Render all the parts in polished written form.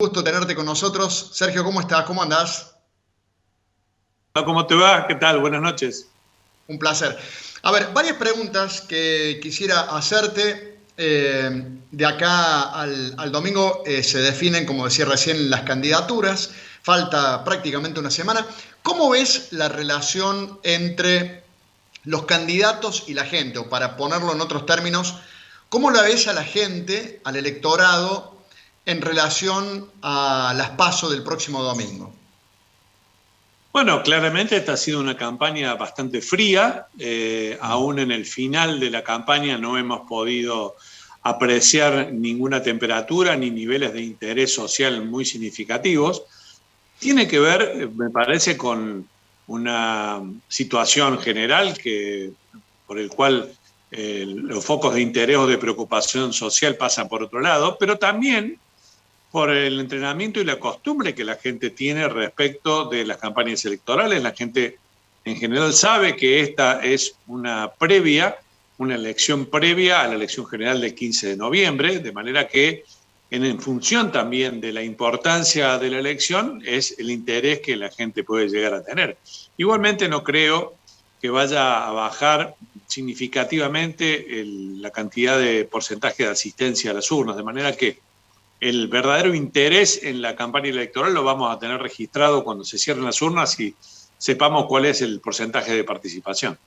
Gusto tenerte con nosotros. Sergio, ¿cómo estás? ¿Cómo andás? Hola, ¿cómo te va? ¿Qué tal? Buenas noches. Un placer. A ver, varias preguntas que quisiera hacerte. De acá al domingo se definen, como decía recién, las candidaturas. Falta prácticamente una semana. ¿Cómo ves la relación entre los candidatos y la gente? O para ponerlo en otros términos, ¿cómo la ves a la gente, al electorado, en relación a las PASO del próximo domingo? Bueno, claramente esta ha sido una campaña bastante fría. Aún en el final de la campaña no hemos podido apreciar ninguna temperatura ni niveles de interés social muy significativos. Tiene que ver, me parece, con una situación general por el cual los focos de interés o de preocupación social pasan por otro lado, pero también por el entrenamiento y la costumbre que la gente tiene respecto de las campañas electorales. La gente en general sabe que esta es una elección previa a la elección general del 15 de noviembre, de manera que en función también de la importancia de la elección es el interés que la gente puede llegar a tener. Igualmente no creo que vaya a bajar significativamente la cantidad de porcentaje de asistencia a las urnas, de manera que el verdadero interés en la campaña electoral lo vamos a tener registrado cuando se cierren las urnas y sepamos cuál es el porcentaje de participación.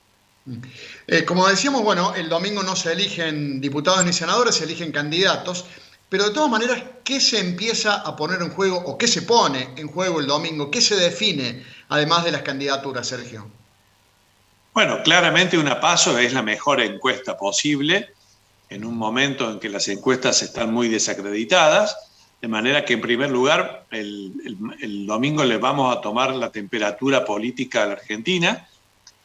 Como decíamos, bueno, el domingo no se eligen diputados ni senadores, se eligen candidatos, pero de todas maneras, ¿qué se empieza a poner en juego o qué se pone en juego el domingo? ¿Qué se define además de las candidaturas, Sergio? Bueno, claramente una PASO es la mejor encuesta posible en un momento en que las encuestas están muy desacreditadas, de manera que en primer lugar el domingo le vamos a tomar la temperatura política a la Argentina.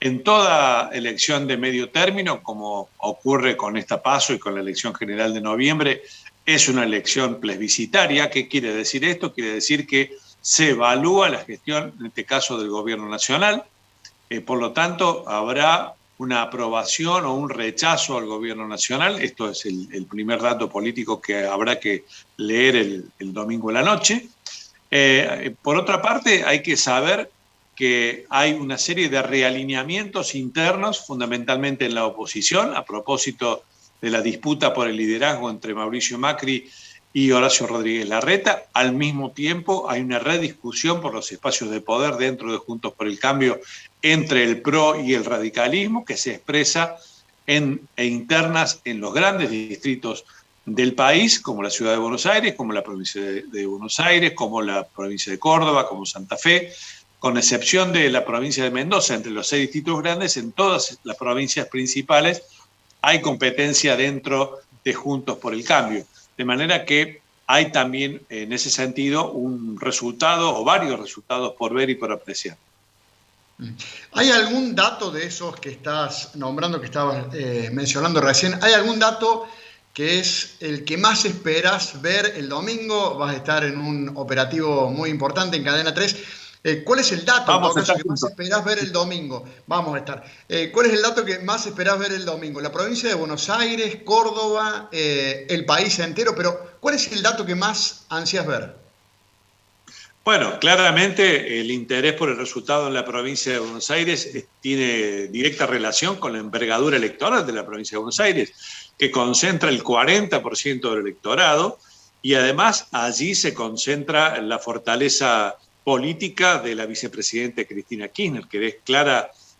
En toda elección de medio término, como ocurre con esta PASO y con la elección general de noviembre, es una elección plebiscitaria. ¿Qué quiere decir esto? Quiere decir que se evalúa la gestión, en este caso del gobierno nacional. Por lo tanto, habrá una aprobación o un rechazo al gobierno nacional. Esto es el primer dato político que habrá que leer el domingo en la noche. Por otra parte, hay que saber que hay una serie de realineamientos internos, fundamentalmente en la oposición, a propósito de la disputa por el liderazgo entre Mauricio Macri y Horacio Rodríguez Larreta. Al mismo tiempo, hay una rediscusión por los espacios de poder dentro de Juntos por el Cambio entre el PRO y el radicalismo, que se expresa internas en los grandes distritos del país, como la ciudad de Buenos Aires, como la provincia de Buenos Aires, como la provincia de Córdoba, como Santa Fe, con excepción de la provincia de Mendoza. Entre los 6 distritos grandes, en todas las provincias principales hay competencia dentro de Juntos por el Cambio. De manera que hay también en ese sentido un resultado o varios resultados por ver y por apreciar. ¿Hay algún dato de esos que estás nombrando, que estabas mencionando recién? ¿Hay algún dato que es el que más esperas ver el domingo? Vas a estar en un operativo muy importante en Cadena 3. ¿Cuál es el dato, en todo Vamos a caso, estar que más juntos. esperás ver el domingo? Vamos a estar. ¿Cuál es el dato que más esperás ver el domingo? La provincia de Buenos Aires, Córdoba, el país entero, pero ¿cuál es el dato que más ansias ver? Bueno, claramente el interés por el resultado en la provincia de Buenos Aires tiene directa relación con la envergadura electoral de la provincia de Buenos Aires, que concentra el 40% del electorado y además allí se concentra la fortaleza política de la vicepresidenta Cristina Kirchner, que es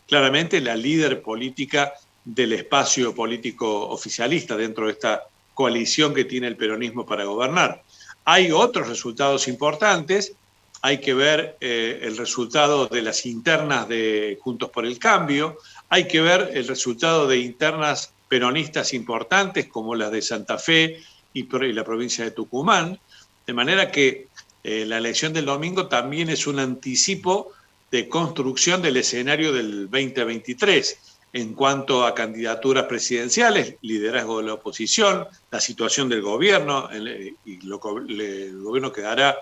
claramente la líder política del espacio político oficialista dentro de esta coalición que tiene el peronismo para gobernar. Hay otros resultados importantes. Hay que ver el resultado de las internas de Juntos por el Cambio, hay que ver el resultado de internas peronistas importantes como las de Santa Fe y la provincia de Tucumán, de manera que la elección del domingo también es un anticipo de construcción del escenario del 2023 en cuanto a candidaturas presidenciales, liderazgo de la oposición, la situación del gobierno, y el gobierno quedará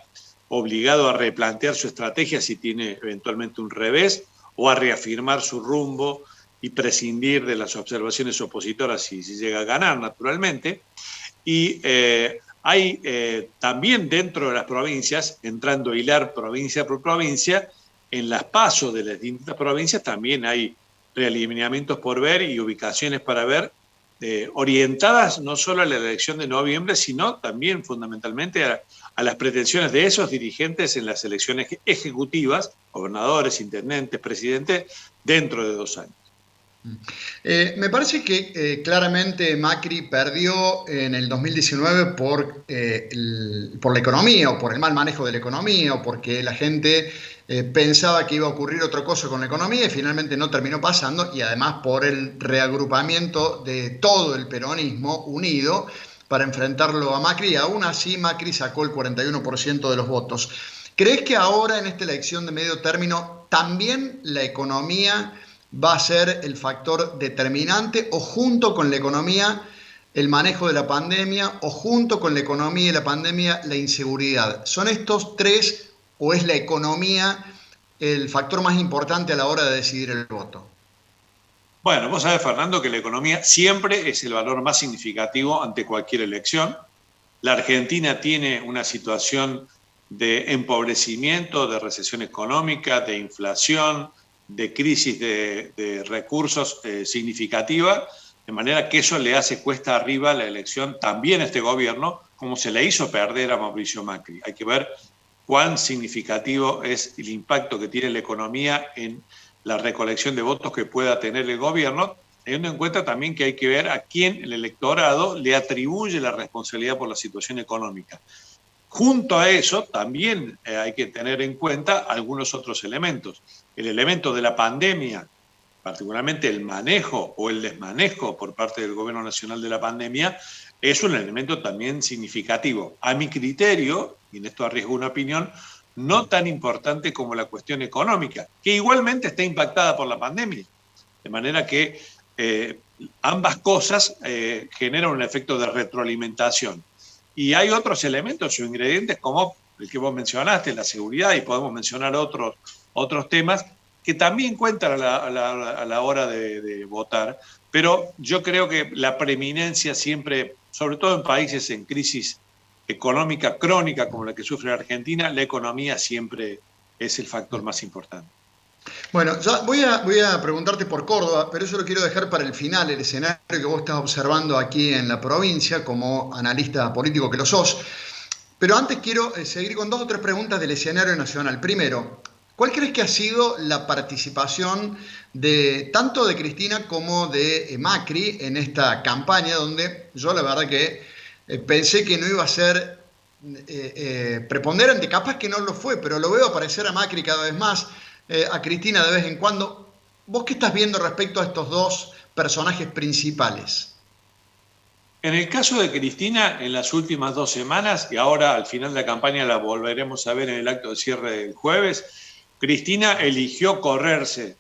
obligado a replantear su estrategia si tiene eventualmente un revés o a reafirmar su rumbo y prescindir de las observaciones opositoras si llega a ganar, naturalmente. Y Hay también dentro de las provincias, entrando a hilar provincia por provincia, en las PASO de las distintas provincias también hay realineamientos por ver y ubicaciones para ver, orientadas no solo a la elección de noviembre, sino también fundamentalmente a las pretensiones de esos dirigentes en las elecciones ejecutivas, gobernadores, intendentes, presidentes, dentro de 2 años. Me parece que claramente Macri perdió en el 2019 por la economía o por el mal manejo de la economía o porque la gente pensaba que iba a ocurrir otra cosa con la economía y finalmente no terminó pasando, y además por el reagrupamiento de todo el peronismo unido para enfrentarlo a Macri, y aún así Macri sacó el 41% de los votos. ¿Crees que ahora en esta elección de medio término también la economía va a ser el factor determinante, o junto con la economía el manejo de la pandemia, o junto con la economía y la pandemia la inseguridad? ¿Son estos tres o es la economía el factor más importante a la hora de decidir el voto? Bueno, vos sabés, Fernando, que la economía siempre es el valor más significativo ante cualquier elección. La Argentina tiene una situación de empobrecimiento, de recesión económica, de inflación, de crisis de recursos significativa, de manera que eso le hace cuesta arriba la elección también a este gobierno, como se le hizo perder a Mauricio Macri. Hay que ver cuán significativo es el impacto que tiene la economía en la recolección de votos que pueda tener el gobierno, teniendo en cuenta también que hay que ver a quién el electorado le atribuye la responsabilidad por la situación económica. Junto a eso, también hay que tener en cuenta algunos otros elementos. El elemento de la pandemia, particularmente el manejo o el desmanejo por parte del Gobierno Nacional de la pandemia, es un elemento también significativo. A mi criterio, y en esto arriesgo una opinión, no tan importante como la cuestión económica, que igualmente está impactada por la pandemia. De manera que ambas cosas generan un efecto de retroalimentación. Y hay otros elementos o ingredientes como el que vos mencionaste, la seguridad, y podemos mencionar otros temas que también cuentan a la hora de votar. Pero yo creo que la preeminencia siempre, sobre todo en países en crisis económica crónica como la que sufre la Argentina, la economía siempre es el factor más importante. Bueno, ya voy a preguntarte por Córdoba, pero eso lo quiero dejar para el final, el escenario que vos estás observando aquí en la provincia como analista político que lo sos. Pero antes quiero seguir con 2 o 3 preguntas del escenario nacional. Primero, ¿cuál crees que ha sido la participación de tanto de Cristina como de Macri en esta campaña, donde yo la verdad que pensé que no iba a ser preponderante, capaz que no lo fue, pero lo veo aparecer a Macri cada vez más, a Cristina de vez en cuando? ¿Vos qué estás viendo respecto a estos dos personajes principales? En el caso de Cristina, en las últimas 2 semanas, y ahora al final de la campaña la volveremos a ver en el acto de cierre del jueves, Cristina eligió correrse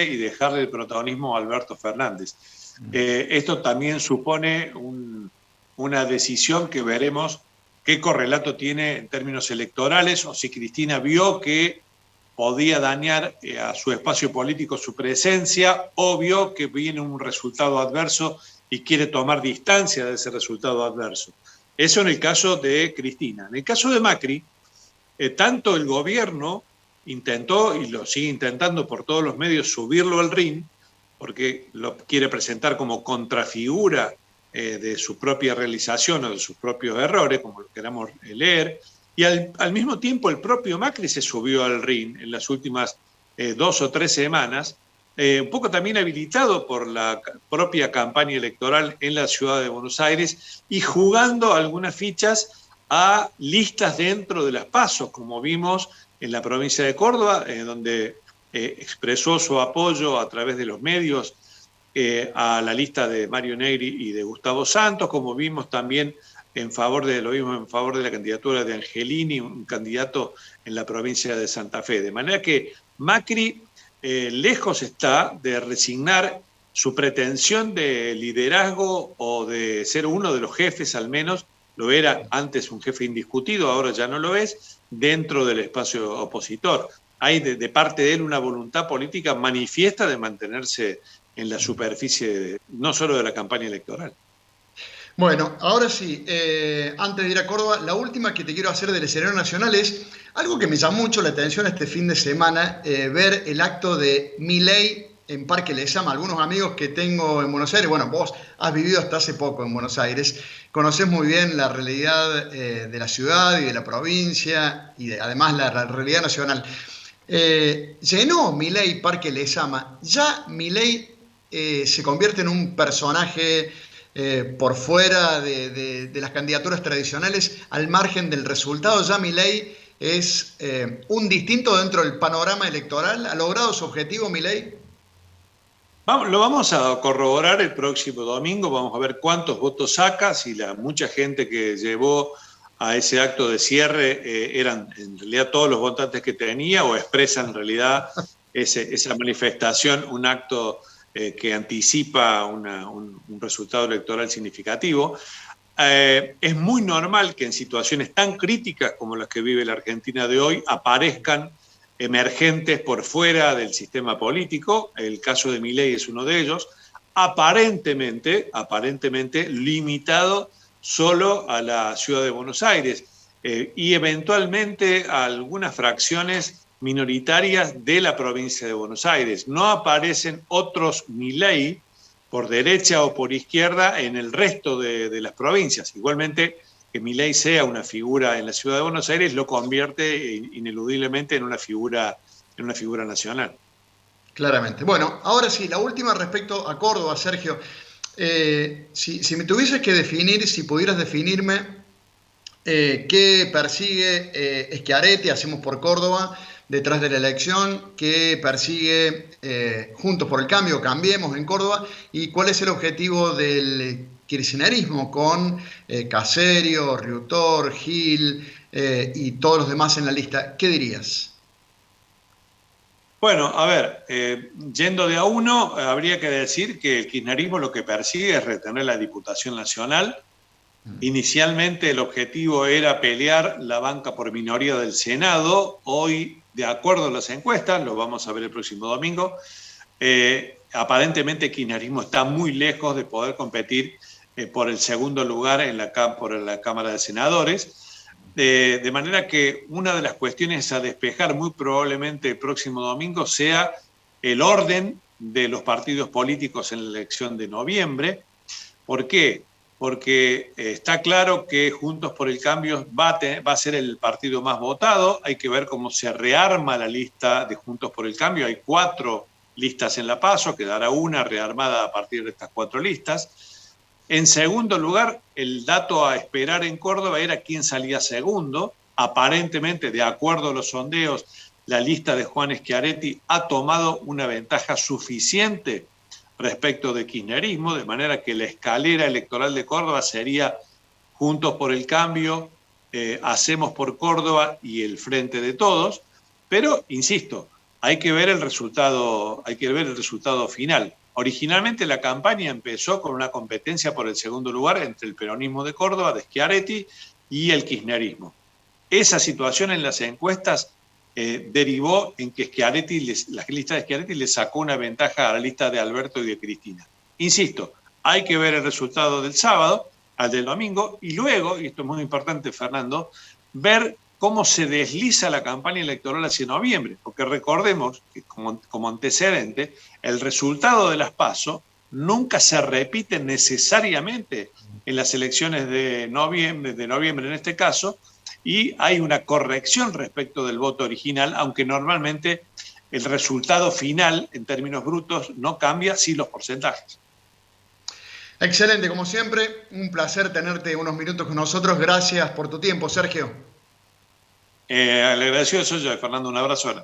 y dejarle el protagonismo a Alberto Fernández. Esto también supone una decisión que veremos qué correlato tiene en términos electorales, o si Cristina vio que podía dañar a su espacio político su presencia, o vio que viene un resultado adverso y quiere tomar distancia de ese resultado adverso. Eso en el caso de Cristina. En el caso de Macri, tanto el gobierno intentó, y lo sigue intentando por todos los medios, subirlo al ring, porque lo quiere presentar como contrafigura de su propia realización o de sus propios errores, como lo queramos leer, y al mismo tiempo el propio Macri se subió al ring en las últimas 2 o 3 semanas, un poco también habilitado por la propia campaña electoral en la ciudad de Buenos Aires y jugando algunas fichas a listas dentro de las PASO, como vimos en la provincia de Córdoba, donde expresó su apoyo a través de los medios a la lista de Mario Negri y de Gustavo Santos, como vimos también en favor de la candidatura de Angelini, un candidato en la provincia de Santa Fe. De manera que Macri lejos está de resignar su pretensión de liderazgo o de ser uno de los jefes, al menos lo era antes un jefe indiscutido, ahora ya no lo es, dentro del espacio opositor. Hay de parte de él una voluntad política manifiesta de mantenerse en la superficie, no solo de la campaña electoral. Bueno, ahora sí, antes de ir a Córdoba, la última que te quiero hacer del escenario nacional es algo que me llamó mucho la atención este fin de semana, ver el acto de Milei en Parque Lezama. Algunos amigos que tengo en Buenos Aires, bueno, vos has vivido hasta hace poco en Buenos Aires, conocés muy bien la realidad de la ciudad y de la provincia y además la realidad nacional. Llenó Milei Parque Lezama. Ya Milei se convierte en un personaje por fuera de las candidaturas tradicionales, al margen del resultado. Ya Milei es un distinto dentro del panorama electoral. ¿Ha logrado su objetivo Milei? Lo vamos a corroborar el próximo domingo, vamos a ver cuántos votos saca, si la mucha gente que llevó a ese acto de cierre eran en realidad todos los votantes que tenía o expresan en realidad esa manifestación, un acto que anticipa un resultado electoral significativo. Es muy normal que en situaciones tan críticas como las que vive la Argentina de hoy aparezcan emergentes por fuera del sistema político. El caso de Milei es uno de ellos, aparentemente limitado solo a la ciudad de Buenos Aires y eventualmente a algunas fracciones minoritarias de la provincia de Buenos Aires. No aparecen otros Milei por derecha o por izquierda en el resto de las provincias. Igualmente, que Milei sea una figura en la ciudad de Buenos Aires lo convierte ineludiblemente en una figura nacional. Claramente. Bueno, ahora sí, la última respecto a Córdoba, Sergio. Si me tuvieses que definir, si pudieras definirme qué persigue Schiaretti, Hacemos por Córdoba, detrás de la elección, qué persigue Juntos por el Cambio, Cambiemos en Córdoba, y cuál es el objetivo del kirchnerismo con Caserio, Riutor, Gil y todos los demás en la lista. ¿Qué dirías? Bueno, a ver, yendo de a uno, habría que decir que el kirchnerismo lo que persigue es retener la Diputación Nacional. Inicialmente el objetivo era pelear la banca por minoría del Senado. Hoy, de acuerdo a las encuestas, lo vamos a ver el próximo domingo, aparentemente el kirchnerismo está muy lejos de poder competir por el segundo lugar por la Cámara de Senadores. De manera que una de las cuestiones a despejar muy probablemente el próximo domingo sea el orden de los partidos políticos en la elección de noviembre. ¿Por qué? Porque está claro que Juntos por el Cambio va a ser el partido más votado. Hay que ver cómo se rearma la lista de Juntos por el Cambio. Hay 4 listas en la PASO, quedará una rearmada a partir de estas 4 listas. En segundo lugar, el dato a esperar en Córdoba era quién salía segundo. Aparentemente, de acuerdo a los sondeos, la lista de Juan Schiaretti ha tomado una ventaja suficiente respecto de kirchnerismo, de manera que la escalera electoral de Córdoba sería Juntos por el Cambio, Hacemos por Córdoba y el Frente de Todos. Pero, insisto, hay que ver el resultado final. Originalmente la campaña empezó con una competencia por el segundo lugar entre el peronismo de Córdoba, de Schiaretti, y el kirchnerismo. Esa situación en las encuestas derivó en que la lista de Schiaretti le sacó una ventaja a la lista de Alberto y de Cristina. Insisto, hay que ver el resultado del sábado, al del domingo, y luego, y esto es muy importante, Fernando, ver cómo se desliza la campaña electoral hacia noviembre, porque recordemos que como antecedente, el resultado de las PASO nunca se repite necesariamente en las elecciones de noviembre en este caso, y hay una corrección respecto del voto original, aunque normalmente el resultado final, en términos brutos, no cambia, sí los porcentajes. Excelente, como siempre, un placer tenerte unos minutos con nosotros. Gracias por tu tiempo, Sergio. Le agradezco eso yo, Fernando, un abrazo.